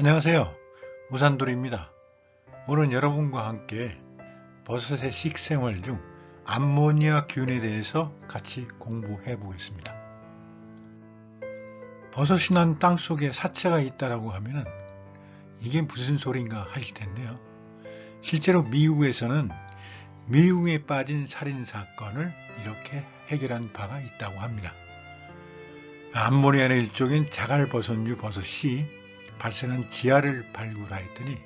안녕하세요. 우산돌이입니다. 오늘은 여러분과 함께 버섯의 식생활 중 암모니아균에 대해서 같이 공부해 보겠습니다. 버섯이 난 땅속에 사체가 있다고 하면 이게 무슨 소린가 하실 텐데요. 실제로 미국에서는 미궁에 빠진 살인사건을 이렇게 해결한 바가 있다고 합니다. 암모니아는 일종인 자갈버섯류 버섯이 발생한 지하를 발굴하였더니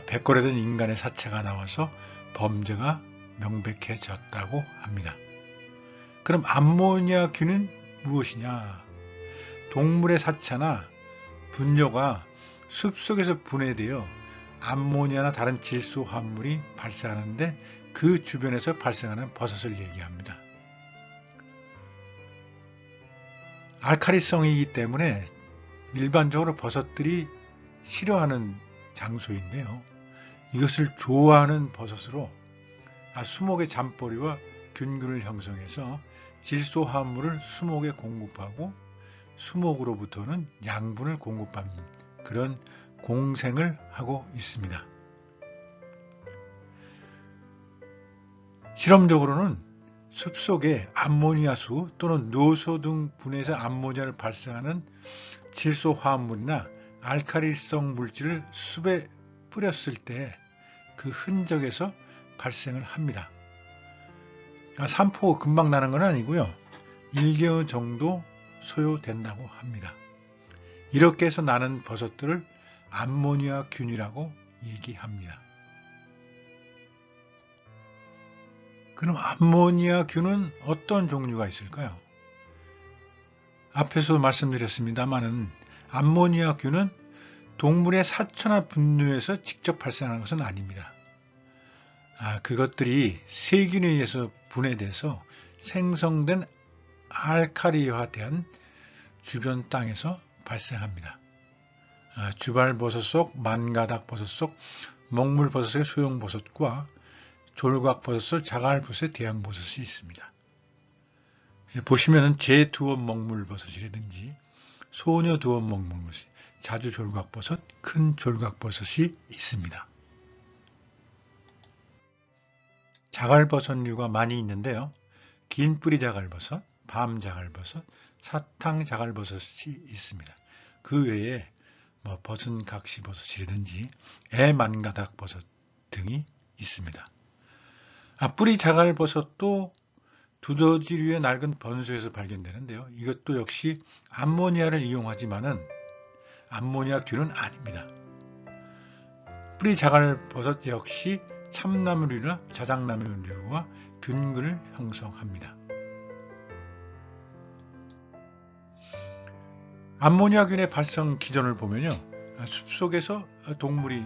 백골에던 인간의 사체가 나와서 범죄가 명백해졌다고 합니다. 그럼 암모니아균은 무엇이냐? 동물의 사체나 분뇨가 숲속에서 분해되어 암모니아나 다른 질소 화합물이 발생하는데 그 주변에서 발생하는 버섯을 얘기합니다. 알칼리성이기 때문에 일반적으로 버섯들이 싫어하는 장소인데요. 이것을 좋아하는 버섯으로 수목의 잠버리와 균균을 형성해서 질소 화합물을 수목에 공급하고 수목으로부터는 양분을 공급하는 그런 공생을 하고 있습니다. 실험적으로는 숲속에 암모니아수 또는 노소 등 분해에서 암모니아를 발생하는 질소 화합물이나 알칼리성 물질을 숲에 뿌렸을 때 그 흔적에서 발생을 합니다. 산포 금방 나는 건 아니고요. 1개월 정도 소요된다고 합니다. 이렇게 해서 나는 버섯들을 암모니아균이라고 얘기합니다. 그럼 암모니아균은 어떤 종류가 있을까요? 앞에서 말씀드렸습니다마는 암모니아균은 동물의 사체나 분뇨에서 직접 발생하는 것은 아닙니다. 그것들이 세균에 의해서 분해돼서 생성된 알칼리화된 주변 땅에서 발생합니다. 주발버섯 속, 만가닥버섯 속, 먹물버섯의 소형버섯과 졸각버섯 속, 자갈버섯의 대형버섯이 있습니다. 보시면은 제두원 먹물버섯이라든지 소녀두원 먹물버섯, 자주졸각버섯, 큰 졸각버섯이 있습니다. 자갈버섯류가 많이 있는데요. 긴뿌리 자갈버섯, 밤자갈버섯, 사탕자갈버섯이 있습니다. 그 외에 버섯각시버섯이라든지 애만가닥버섯 등이 있습니다. 뿌리 자갈버섯도 두더지류의 낡은 번수에서 발견되는데요. 이것도 역시 암모니아를 이용하지만은 암모니아균은 아닙니다. 뿌리 자갈버섯 역시 참나무류나 자작나무류와 균근을 형성합니다. 암모니아균의 발생 기전을 보면요. 숲속에서 동물이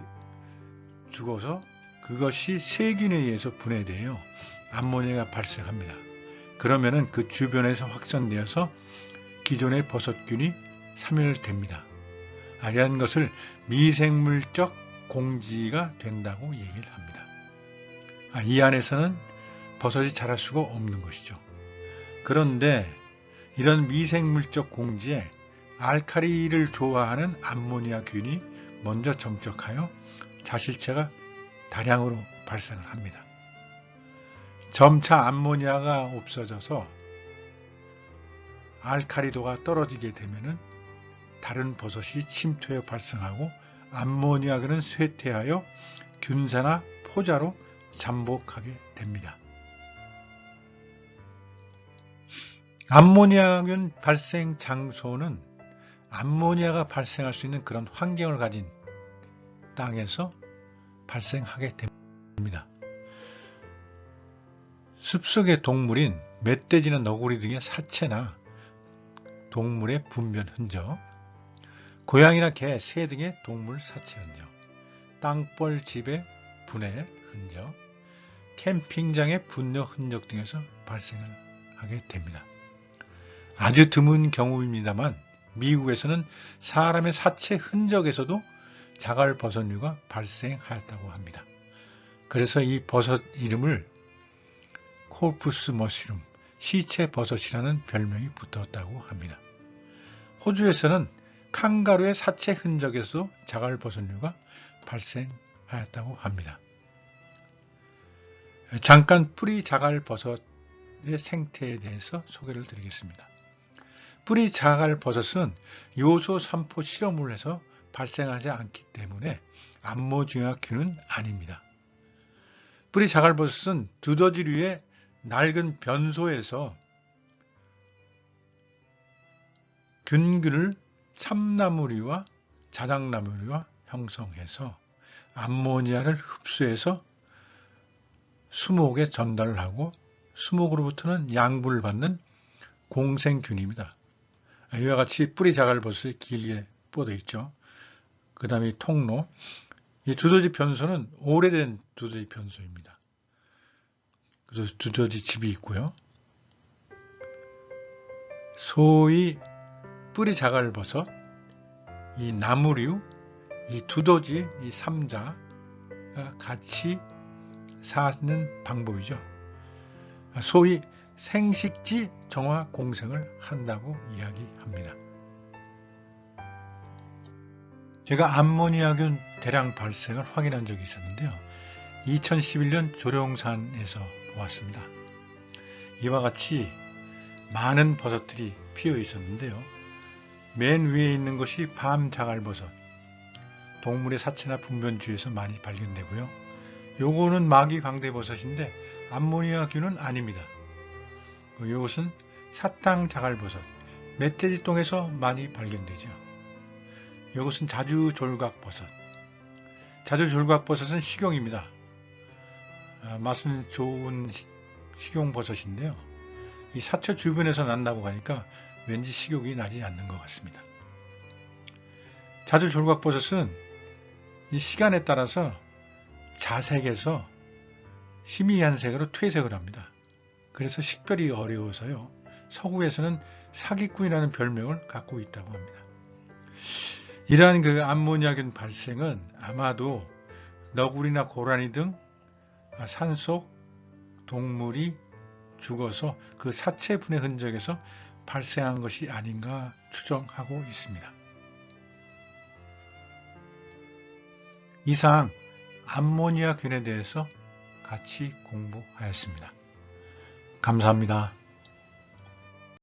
죽어서 그것이 세균에 의해서 분해되어 암모니아가 발생합니다. 그러면은 그 주변에서 확산되어서 기존의 버섯균이 사멸됩니다. 이런 것을 미생물적 공지가 된다고 얘기를 합니다. 이 안에서는 버섯이 자랄 수가 없는 것이죠. 그런데 이런 미생물적 공지에 알칼리를 좋아하는 암모니아균이 먼저 정착하여 자실체가 다량으로 발생을 합니다. 점차 암모니아가 없어져서 알칼리도가 떨어지게 되면 다른 버섯이 침투해 발생하고 암모니아균은 쇠퇴하여 균사나 포자로 잠복하게 됩니다. 암모니아균 발생 장소는 암모니아가 발생할 수 있는 그런 환경을 가진 땅에서 발생하게 됩니다. 숲속의 동물인 멧돼지나 너구리 등의 사체나 동물의 분변 흔적, 고양이나 개, 새 등의 동물 사체 흔적, 땅벌집의 분해 흔적, 캠핑장의 분뇨 흔적 등에서 발생을 하게 됩니다. 아주 드문 경우입니다만 미국에서는 사람의 사체 흔적에서도 자갈버섯류가 발생하였다고 합니다. 그래서 이 버섯 이름을 콜푸스 머쉬룸, 시체버섯이라는 별명이 붙었다고 합니다. 호주에서는 칸가루의 사체 흔적에서 자갈버섯류가 발생하였다고 합니다. 잠깐 뿌리 자갈버섯의 생태에 대해서 소개를 드리겠습니다. 뿌리 자갈버섯은 요소 산포 실험을 해서 발생하지 않기 때문에 암모니아균은 아닙니다. 뿌리 자갈버섯은 두더지류의 낡은 변소에서 균균을 참나무류와 자작나무류와 형성해서 암모니아를 흡수해서 수목에 전달을 하고 수목으로부터는 양분을 받는 공생균입니다. 이와 같이 뿌리 자갈버섯이 길게 뻗어 있죠. 그 다음에 통로. 이 두더지 변소는 오래된 두더지 변소입니다. 그래서 두더지 집이 있고요. 소위 뿌리 자갈버섯, 이 나무류, 이 두더지, 이 삼자가 같이 사는 방법이죠. 소위 생식지 정화 공생을 한다고 이야기합니다. 제가 암모니아균 대량 발생을 확인한 적이 있었는데요. 2011년 조룡산에서 보았습니다. 이와 같이 많은 버섯들이 피어 있었는데요. 맨 위에 있는 것이 밤자갈버섯, 동물의 사체나 분변주에서 많이 발견되고요. 요거는 마귀광대버섯인데 암모니아균은 아닙니다. 이것은 사탕자갈버섯, 멧돼지똥에서 많이 발견되죠. 이것은 자주졸각버섯. 자주졸각버섯은 식용입니다. 맛은 좋은 식용버섯인데요. 이 사체 주변에서 난다고 하니까 왠지 식욕이 나지 않는 것 같습니다. 자주졸각버섯은 이 시간에 따라서 자색에서 희미한 색으로 퇴색을 합니다. 그래서 식별이 어려워서요. 서구에서는 사기꾼이라는 별명을 갖고 있다고 합니다. 이러한 그 암모니아균 발생은 아마도 너구리나 고라니 등 산속 동물이 죽어서 그 사체분해 흔적에서 발생한 것이 아닌가 추정하고 있습니다. 이상 암모니아균에 대해서 같이 공부하였습니다. 감사합니다.